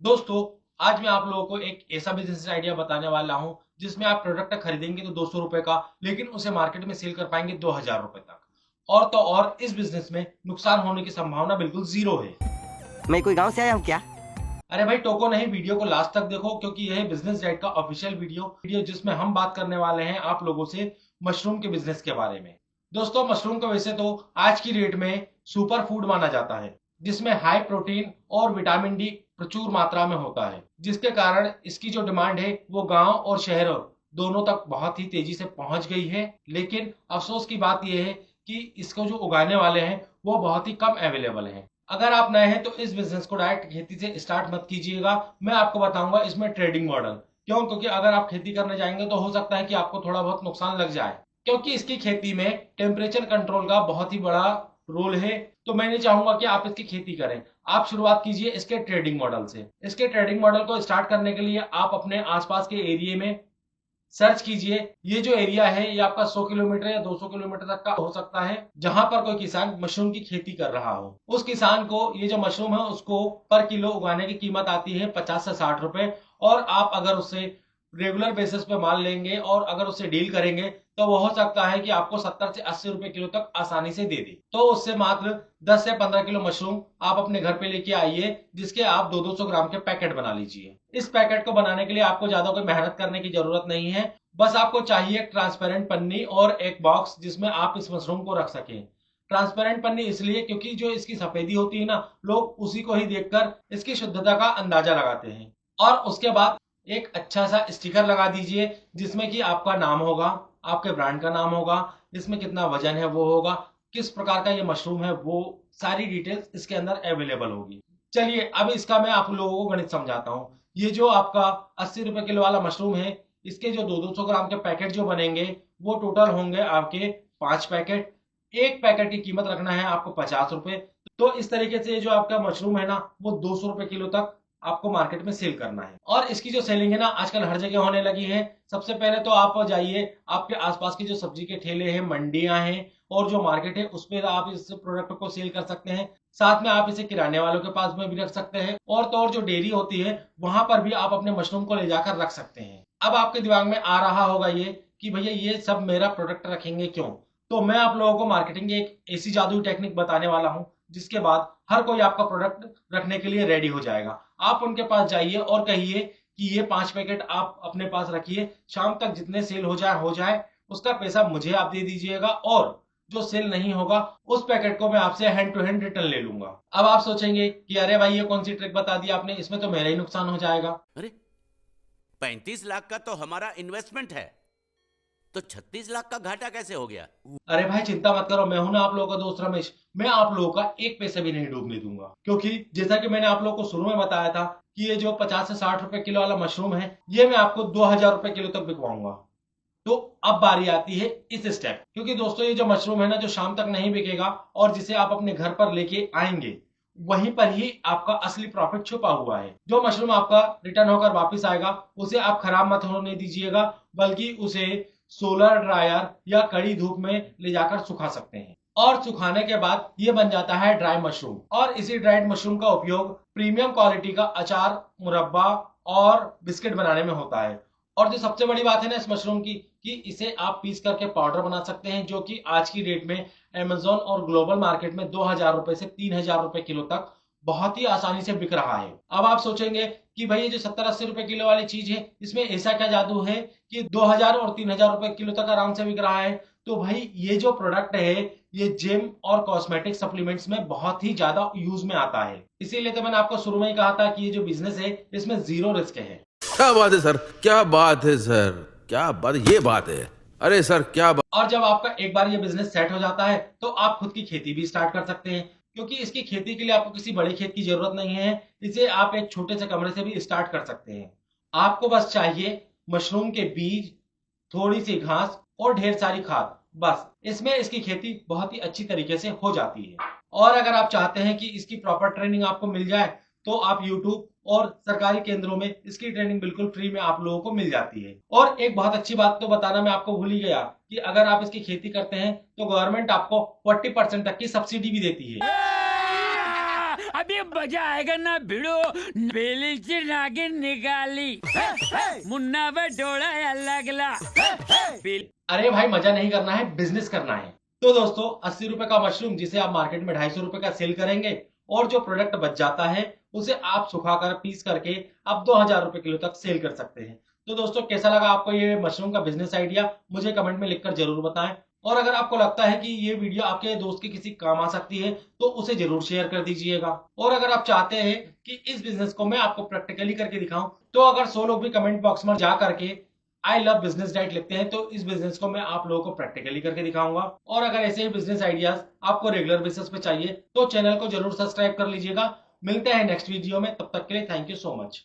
दोस्तों, आज मैं आप लोगों को एक ऐसा बिजनेस आइडिया बताने वाला हूं जिसमें आप प्रोडक्ट खरीदेंगे तो 200 रुपए का, लेकिन उसे मार्केट में सेल कर पाएंगे 2000 रुपए तक। और तो और इस बिजनेस में नुकसान होने की संभावना बिल्कुल जीरो है। मैं कोई गांव से आया हूँ क्या? अरे भाई टोको नहीं, वीडियो को लास्ट तक देखो क्योंकि यह है बिजनेस डाइट का ऑफिशियल वीडियो जिसमें हम बात करने वाले हैं आप लोगों से मशरूम के बिजनेस के बारे में। दोस्तों, मशरूम को वैसे तो आज की डेट में सुपर फूड माना जाता है, जिसमें हाई प्रोटीन और विटामिन डी प्रचुर मात्रा में होता है, जिसके कारण इसकी जो डिमांड है वो गांव और शहरों दोनों तक बहुत ही तेजी से पहुंच गई है। लेकिन अफसोस की बात यह है कि इसको जो उगाने वाले हैं वो बहुत ही कम अवेलेबल हैं। अगर आप नए हैं तो इस बिजनेस को डायरेक्ट खेती से स्टार्ट मत कीजिएगा। मैं आपको बताऊंगा इसमें ट्रेडिंग मॉडल। क्यों? क्योंकि अगर आप खेती करने जाएंगे तो हो सकता है कि आपको थोड़ा बहुत नुकसान लग जाए, क्योंकि इसकी खेती में टेम्परेचर कंट्रोल का बहुत ही बड़ा रोल है। तो मैं नहीं चाहूंगा कि आप इसकी खेती करें। आप शुरुआत कीजिए इसके ट्रेडिंग मॉडल से। इसके ट्रेडिंग मॉडल को स्टार्ट करने के लिए आप अपने आसपास के एरिया में सर्च कीजिए। ये जो एरिया है ये आपका 100 किलोमीटर या 200 किलोमीटर तक का हो सकता है, जहां पर कोई किसान मशरूम की खेती कर रहा हो। उस किसान को ये जो मशरूम है उसको पर किलो उगाने की कीमत आती है 50 से 60 रुपए। और आप अगर उससे रेगुलर बेसिस पे माल लेंगे और अगर उससे डील करेंगे तो वो हो सकता है कि आपको 70 से 80 रुपए किलो तक आसानी से दे दे। तो उससे मात्र 10 से 15 किलो मशरूम आप अपने घर पे लेके आइए, जिसके आप 200-200 ग्राम के पैकेट बना लीजिए। इस पैकेट को बनाने के लिए आपको ज्यादा कोई मेहनत करने की जरूरत नहीं है। बस आपको चाहिए एक ट्रांसपेरेंट पन्नी और एक बॉक्स जिसमें आप इस मशरूम को रख सकें। ट्रांसपेरेंट पन्नी इसलिए क्योंकि जो इसकी सफेदी होती है ना, लोग उसी को ही देखकर इसकी शुद्धता का अंदाजा लगाते हैं। और उसके बाद एक अच्छा सा स्टिकर लगा दीजिए जिसमें कि आपका नाम होगा, आपके ब्रांड का नाम होगा, इसमें कितना वजन है वो होगा, किस प्रकार का ये मशरूम है वो सारी डिटेल्स इसके अंदर अवेलेबल होगी। चलिए अब इसका मैं आप लोगों को गणित समझाता हूँ। ये जो आपका 80 रुपए किलो वाला मशरूम है, इसके जो 200-200 ग्राम के पैकेट जो बनेंगे वो टोटल होंगे आपके 5 पैकेट। एक पैकेट की कीमत रखना है आपको 50 रुपए। तो इस तरीके से जो आपका मशरूम है ना वो 200 रुपए किलो तक आपको मार्केट में सेल करना है। और इसकी जो सेलिंग है ना आजकल हर जगह होने लगी है। सबसे पहले तो आप जाइए आपके आसपास की जो सब्जी के ठेले हैं, मंडियां हैं और जो मार्केट है उस पर आप इस प्रोडक्ट को सेल कर सकते हैं। साथ में आप इसे किराने वालों के पास में भी रख सकते हैं, और तो और जो डेयरी होती है वहां पर भी आप अपने मशरूम को ले जाकर रख सकते हैं। अब आपके दिमाग में आ रहा होगा ये कि भैया ये सब मेरा प्रोडक्ट रखेंगे क्यों? तो मैं आप लोगों को मार्केटिंग की एक ऐसी जादुई टेक्निक बताने वाला हूं जिसके बाद हर कोई आपका प्रोडक्ट रखने के लिए रेडी हो जाएगा। आप उनके पास जाइए और कहिए कि ये 5 पैकेट आप अपने पास रखिए, शाम तक जितने सेल हो जाए उसका पैसा मुझे आप दे दीजिएगा, और जो सेल नहीं होगा उस पैकेट को मैं आपसे हैंड टू हैंड रिटर्न ले लूंगा। अब आप सोचेंगे कि अरे भाई ये कौन सी ट्रिक बता दी आपने, इसमें तो मेरा ही नुकसान हो जाएगा। अरे 35 लाख का तो हमारा इन्वेस्टमेंट है, तो 36 लाख का घाटा कैसे हो गया? अरे भाई चिंता मत करो, मैं हूं ना आप लोगों का दोस्त रमेश। मैं आप लोगों का एक पैसे भी नहीं डूबने दूंगा, क्योंकि जैसा कि मैंने आप लोगों को शुरू में बताया था कि ये जो 50 से 60 रुपए किलो वाला मशरूम है ये मैं आपको 2000 रुपए किलो तक बिकवाऊंगा। तो अब बारी आती है इस स्टेप, क्योंकि दोस्तों ये जो मशरूम है ना जो शाम तक नहीं बिकेगा और जिसे आप अपने घर पर लेके आएंगे, वहीं पर ही आपका असली प्रॉफिट छुपा हुआ है। जो मशरूम आपका रिटर्न होकर वापस आएगा उसे आप खराब मत होने दीजिएगा, बल्कि उसे सोलर ड्रायर या कड़ी धूप में ले जाकर सुखा सकते हैं। और सुखाने के बाद ये बन जाता है ड्राई मशरूम, और इसी ड्राइड मशरूम का उपयोग प्रीमियम क्वालिटी का अचार, मुरब्बा और बिस्किट बनाने में होता है। और जो सबसे बड़ी बात है ना इस मशरूम की, कि इसे आप पीस करके पाउडर बना सकते हैं, जो कि आज की डेट में अमेजोन और ग्लोबल मार्केट में 2000 रुपए से 3000 रुपए किलो तक बहुत ही आसानी से बिक रहा है। अब आप सोचेंगे कि भाई ये जो 70-80 रुपए किलो वाली चीज है इसमें ऐसा क्या जादू है कि 2000 और 3000 रुपए किलो तक आराम से बिक रहा है? तो भाई ये जो प्रोडक्ट है ये जिम और कॉस्मेटिक सप्लीमेंट्स में बहुत ही ज्यादा यूज में आता है। इसीलिए तो मैंने आपको शुरू में ही कहा था कि ये जो बिजनेस है इसमें जीरो रिस्क है। क्या बात है सर, क्या बात है सर, क्या बात, ये बात है। अरे सर क्या बात। और जब आपका एक बार ये बिजनेस सेट हो जाता है तो आप खुद की खेती भी स्टार्ट कर सकते हैं, क्योंकि इसकी खेती के लिए आपको किसी बड़े खेत की जरूरत नहीं है। इसे आप एक छोटे से कमरे से भी स्टार्ट कर सकते हैं। आपको बस चाहिए मशरूम के बीज, थोड़ी सी घास और ढेर सारी खाद। बस इसमें इसकी खेती बहुत ही अच्छी तरीके से हो जाती है। और अगर आप चाहते हैं कि इसकी प्रॉपर ट्रेनिंग आपको मिल जाए तो आप YouTube और सरकारी केंद्रों में इसकी ट्रेनिंग बिल्कुल फ्री में आप लोगों को मिल जाती है। और एक बहुत अच्छी बात तो बताना मैं आपको भूल ही गया कि अगर आप इसकी खेती करते हैं तो गवर्नमेंट आपको 40% तक की सब्सिडी भी देती है। अभी मजा आएगा ना भिड़ो, बेली से नागिन निकाली, मुन्ना बटोड़ा लगला। अरे भाई मजा नहीं करना है, बिजनेस करना है। तो दोस्तों 80 रुपए का मशरूम जिसे आप मार्केट में 250 रुपए का सेल करेंगे और जो प्रोडक्ट बच जाता है उसे आप सुखाकर पीस करके आप 2000 रुपए किलो तक सेल कर सकते हैं। तो दोस्तों कैसा लगा आपको ये मशरूम का बिजनेस आइडिया, मुझे कमेंट में लिखकर जरूर बताएं। और अगर आपको लगता है कि ये वीडियो आपके दोस्त के किसी काम आ सकती है तो उसे जरूर शेयर कर दीजिएगा। और अगर आप चाहते हैं कि इस बिजनेस को मैं आपको प्रैक्टिकली करके दिखाऊं तो अगर 100 लोग भी कमेंट बॉक्स में जा करके आई लव बिजनेस डाइट लिखते हैं तो इस बिजनेस को मैं आप लोगों को प्रैक्टिकली करके दिखाऊंगा। और अगर ऐसे ही बिजनेस आइडियाज आपको रेगुलर बेसिस पे चाहिए तो चैनल को जरूर सब्सक्राइब कर लीजिएगा। मिलते हैं नेक्स्ट वीडियो में, तब तक के लिए थैंक यू सो मच।